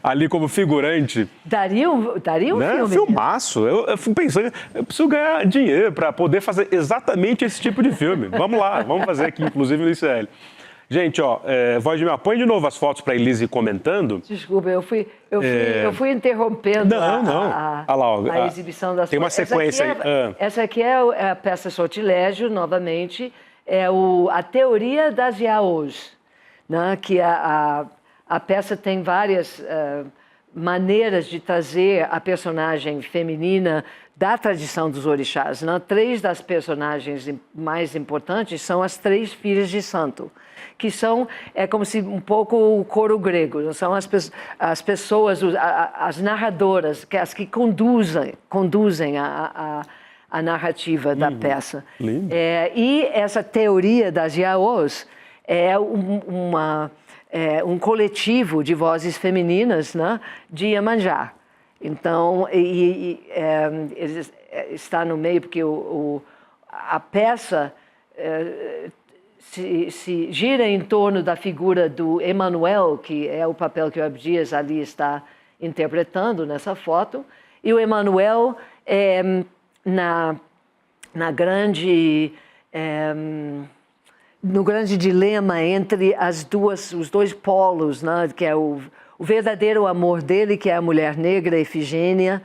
ali como figurante. Daria um filme? Filmaço. Eu fico pensando, eu preciso ganhar dinheiro para poder fazer exatamente esse tipo de filme. Vamos lá, vamos fazer aqui, inclusive, no ICL. Gente, Voz de Mel, põe de novo as fotos para a Elise comentando. Desculpa, eu fui interrompendo a exibição das fotos. Tem uma sequência aí. Essa aqui é a peça Sortilégio, novamente, a teoria das yaôs, né? Que a peça tem várias maneiras de trazer a personagem feminina da tradição dos orixás. Né? 3 das personagens mais importantes são as 3 filhas de santo, que são, como se um pouco o coro grego, são as pessoas, as narradoras, as que conduzem a narrativa da peça. E essa teoria das yaôs é um coletivo de vozes femininas, né, de Iemanjá. Então, está no meio porque a peça se gira em torno da figura do Emanuel, que é o papel que o Abdias ali está interpretando nessa foto. E o Emanuel, na grande no grande dilema entre os dois polos, né? Que é o verdadeiro amor dele, que é a mulher negra, Efigênia,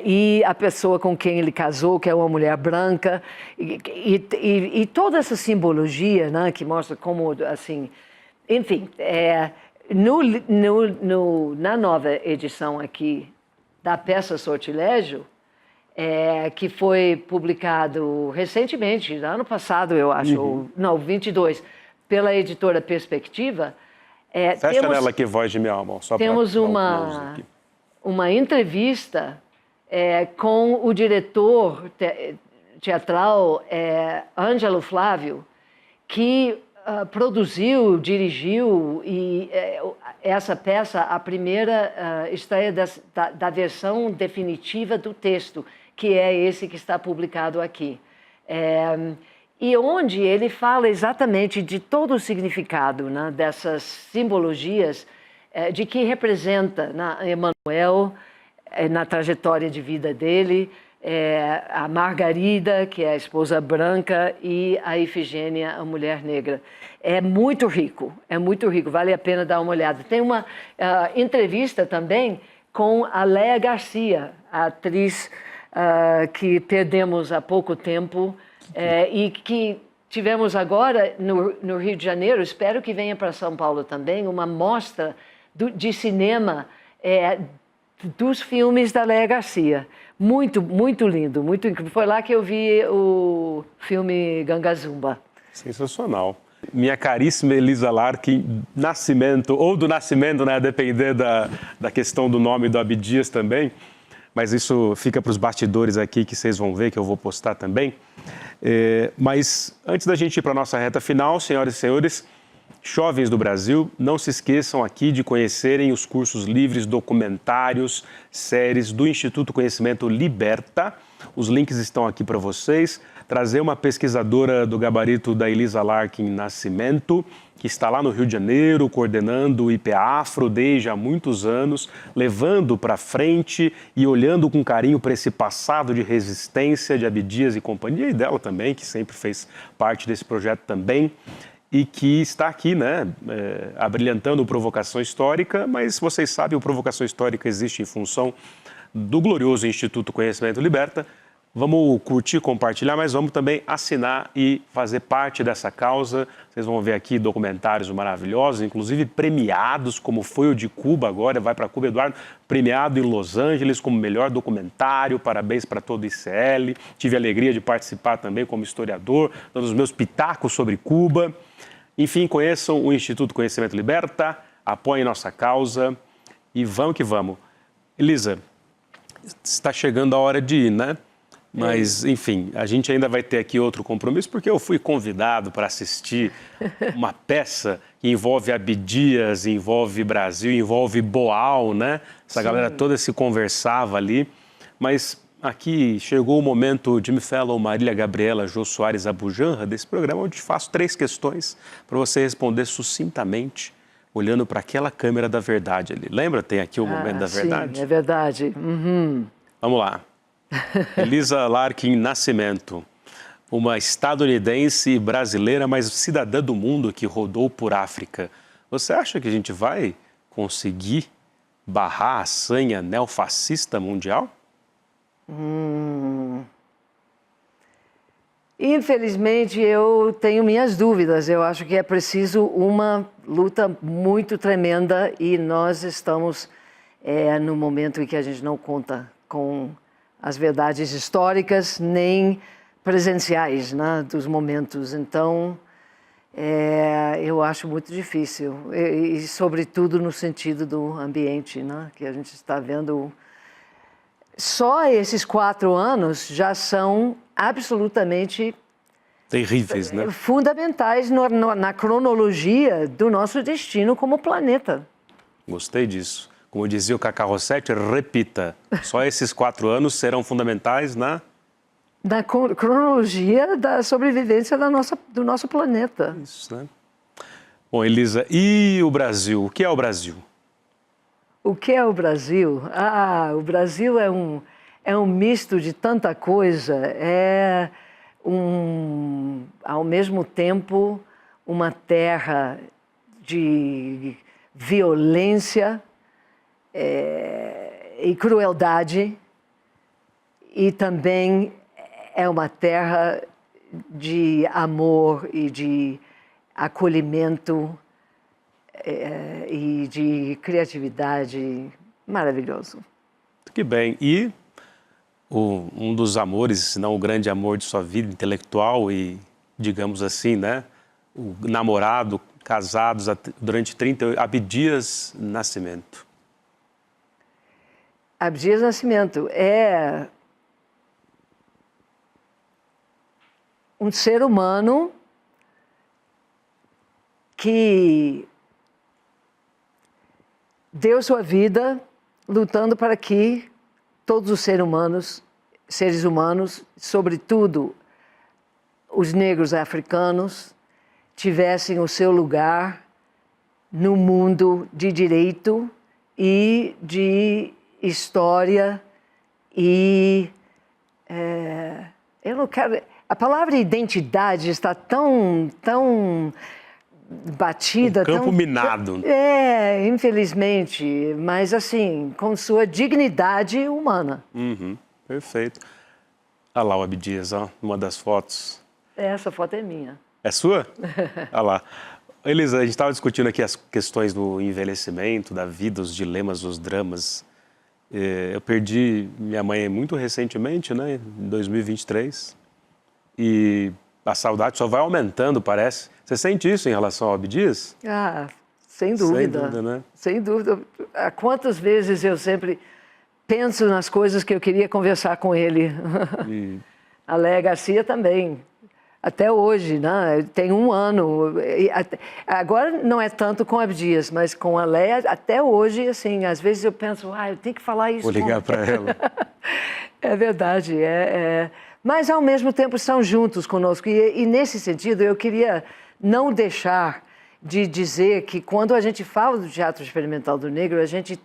e a pessoa com quem ele casou, que é uma mulher branca, e toda essa simbologia, né? Que mostra como, assim, enfim, na nova edição aqui da peça Sortilégio, que foi publicado recentemente, ano passado, eu acho, não, 22, pela editora Perspectiva. Fecha nela aqui, Voz de Minha Alma. Só temos uma entrevista com o diretor teatral Ângelo Flávio, que produziu, dirigiu essa peça, a primeira estreia da versão definitiva do texto, que é esse que está publicado aqui. E onde ele fala exatamente de todo o significado, né, dessas simbologias de que representa Emmanuel na trajetória de vida dele, a Margarida, que é a esposa branca, e a Ifigênia, a mulher negra. É muito rico, vale a pena dar uma olhada. Tem uma entrevista também com a Léa Garcia, a atriz que perdemos há pouco tempo, e que tivemos agora no Rio de Janeiro, espero que venha para São Paulo também, uma mostra de cinema dos filmes da Léa Garcia. Muito, muito lindo, muito incrível. Foi lá que eu vi o filme Gangazumba. Sensacional. Minha caríssima Elisa Larkin, Nascimento, ou do Nascimento, né, a depender da questão do nome do Abdias também, mas isso fica para os bastidores aqui que vocês vão ver, que eu vou postar também. Mas antes da gente ir para a nossa reta final, senhoras e senhores, jovens do Brasil, não se esqueçam aqui de conhecerem os cursos livres, documentários, séries do Instituto Conhecimento Liberta. Os links estão aqui para vocês. Trazer uma pesquisadora do gabarito da Elisa Larkin Nascimento, que está lá no Rio de Janeiro, coordenando o IPEAFRO desde há muitos anos, levando para frente e olhando com carinho para esse passado de resistência de Abdias e companhia, e dela também, que sempre fez parte desse projeto também, e que está aqui, né, abrilhantando o Provocação Histórica, mas vocês sabem, o Provocação Histórica existe em função do glorioso Instituto Conhecimento Liberta. Vamos curtir, compartilhar, mas vamos também assinar e fazer parte dessa causa. Vocês vão ver aqui documentários maravilhosos, inclusive premiados, como foi o de Cuba agora, vai para Cuba, Eduardo, premiado em Los Angeles como melhor documentário, parabéns para todo o ICL. Tive a alegria de participar também como historiador, dando os meus pitacos sobre Cuba. Enfim, conheçam o Instituto Conhecimento Liberta, apoiem nossa causa e vamos que vamos. Elisa, está chegando a hora de ir, né? Mas, enfim, a gente ainda vai ter aqui outro compromisso, porque eu fui convidado para assistir uma peça que envolve Abdias, envolve Brasil, envolve Boal, né? Essa galera toda se conversava ali. Mas aqui chegou o momento, Jimmy Fallon, Marília Gabriela, Jô Soares Abujanra, desse programa, onde faço 3 questões para você responder sucintamente, olhando para aquela câmera da verdade ali. Lembra? Tem aqui o momento da verdade? Sim, é verdade. Uhum. Vamos lá. Elisa Larkin Nascimento, uma estadunidense brasileira, mas cidadã do mundo que rodou por África. Você acha que a gente vai conseguir barrar a sanha neofascista mundial? Infelizmente, eu tenho minhas dúvidas. Eu acho que é preciso uma luta muito tremenda e nós estamos no momento em que a gente não conta com as verdades históricas nem presenciais, né, dos momentos. Então, eu acho muito difícil, e sobretudo no sentido do ambiente, né, que a gente está vendo. Só esses 4 anos já são absolutamente terríveis, né? Fundamentais na cronologia do nosso destino como planeta. Gostei disso. Como dizia o Cacá Rossetti, repita, só esses 4 anos serão fundamentais na cronologia da sobrevivência do nosso planeta. Isso, né? Bom, Elisa, e o Brasil? O que é o Brasil? O que é o Brasil? O Brasil é um misto de tanta coisa. ao mesmo tempo, uma terra de violência e crueldade, e também é uma terra de amor e de acolhimento e de criatividade. Maravilhoso. Que bem. E um dos amores, se não o grande amor de sua vida intelectual e, digamos assim, né, o namorado, casados durante 38, Abdias Nascimento. Abdias Nascimento é um ser humano que deu sua vida lutando para que todos os seres humanos, sobretudo os negros africanos, tivessem o seu lugar no mundo de direito e de história e eu não quero. A palavra identidade está tão batida, campo minado. Infelizmente, mas assim, com sua dignidade humana. Perfeito. Olha lá o Abdias, ó, uma das fotos. Essa foto é minha. É sua? Olha lá. Elisa, a gente estava discutindo aqui as questões do envelhecimento, da vida, os dilemas, os dramas. Eu perdi minha mãe muito recentemente, né, em 2023, e a saudade só vai aumentando, parece. Você sente isso em relação ao Abdias? Ah, sem dúvida. Sem dúvida, né? Sem dúvida. Há quantas vezes eu sempre penso nas coisas que eu queria conversar com ele. A Léa Garcia também. Até hoje, né? Tem 1 ano. Agora não é tanto com Abdias, mas com a Léa, até hoje, assim, às vezes eu penso, eu tenho que falar isso. Vou ligar para ela. É verdade. Mas, ao mesmo tempo, estão juntos conosco. E, nesse sentido, eu queria não deixar de dizer que, quando a gente fala do Teatro Experimental do Negro, a gente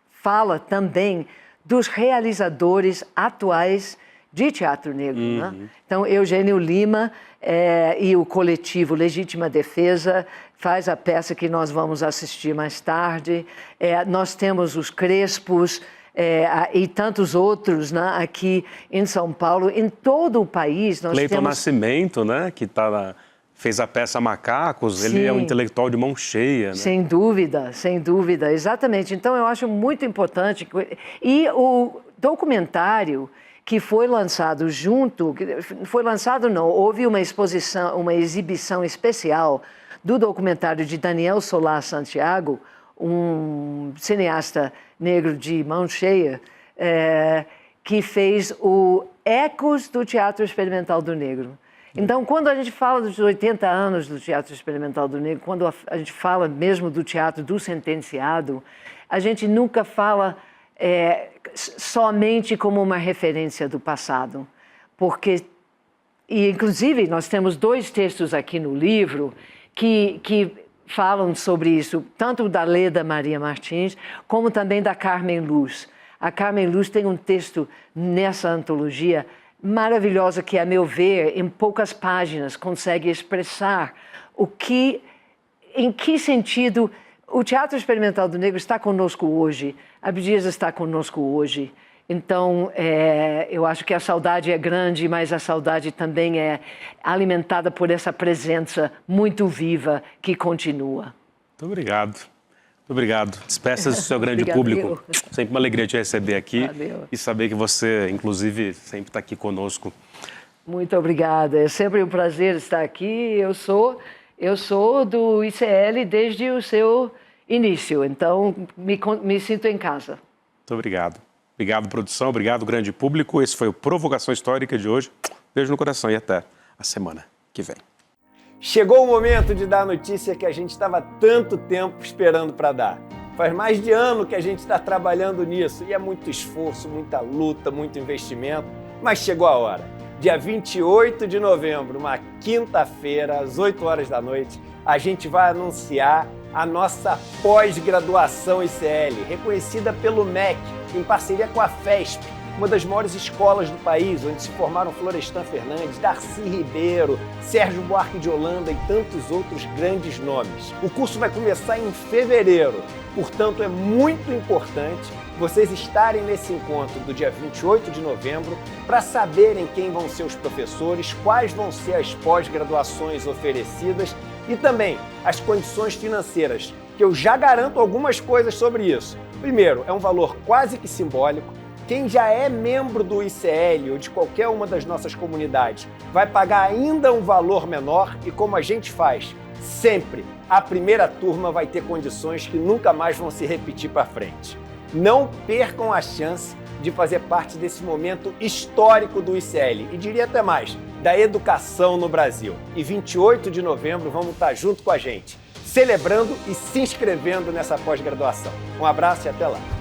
fala também dos realizadores atuais de teatro negro. Né? Então, Eugênio Lima e o coletivo Legítima Defesa faz a peça que nós vamos assistir mais tarde. Nós temos os Crespos e tantos outros, né, aqui em São Paulo, em todo o país. Nós Cleiton temos... Nascimento, né, que fez a peça Macacos. Sim. Ele é um intelectual de mão cheia. Né? Sem dúvida, exatamente. Então, eu acho muito importante. E o documentário que foi lançado houve uma exibição especial do documentário de Daniel Solar Santiago, um cineasta negro de mão cheia, que fez o Ecos do Teatro Experimental do Negro. Então, quando a gente fala dos 80 anos do Teatro Experimental do Negro, quando a gente fala mesmo do teatro do sentenciado, a gente nunca fala somente como uma referência do passado, porque, inclusive, nós temos 2 textos aqui no livro que falam sobre isso, tanto da Leda Maria Martins, como também da Carmen Luz. A Carmen Luz tem um texto nessa antologia maravilhosa que, a meu ver, em poucas páginas, consegue expressar em que sentido o Teatro Experimental do Negro está conosco hoje, Abdias está conosco hoje. Então, eu acho que a saudade é grande, mas a saudade também é alimentada por essa presença muito viva que continua. Muito obrigado. Muito obrigado. Despeças do seu grande público. Sempre uma alegria te receber aqui. Valeu. E saber que você, inclusive, sempre está aqui conosco. Muito obrigada. É sempre um prazer estar aqui. Eu sou do ICL desde o seu início, então me sinto em casa. Muito obrigado. Obrigado, produção. Obrigado, grande público. Esse foi o Provocação Histórica de hoje. Beijo no coração e até a semana que vem. Chegou o momento de dar a notícia que a gente estava tanto tempo esperando para dar. Faz mais de ano que a gente está trabalhando nisso e é muito esforço, muita luta, muito investimento, mas chegou a hora. Dia 28 de novembro, uma quinta-feira, às 8 horas da noite, a gente vai anunciar a nossa pós-graduação ICL, reconhecida pelo MEC, em parceria com a FESP, uma das maiores escolas do país, onde se formaram Florestan Fernandes, Darcy Ribeiro, Sérgio Buarque de Holanda e tantos outros grandes nomes. O curso vai começar em fevereiro, portanto é muito importante vocês estarem nesse encontro do dia 28 de novembro para saberem quem vão ser os professores, quais vão ser as pós-graduações oferecidas e também as condições financeiras, que eu já garanto algumas coisas sobre isso. Primeiro, é um valor quase que simbólico. Quem já é membro do ICL ou de qualquer uma das nossas comunidades vai pagar ainda um valor menor e como a gente faz sempre, a primeira turma vai ter condições que nunca mais vão se repetir para frente. Não percam a chance de fazer parte desse momento histórico do ICL e diria até mais, da educação no Brasil. E 28 de novembro vamos estar junto com a gente, celebrando e se inscrevendo nessa pós-graduação. Um abraço e até lá!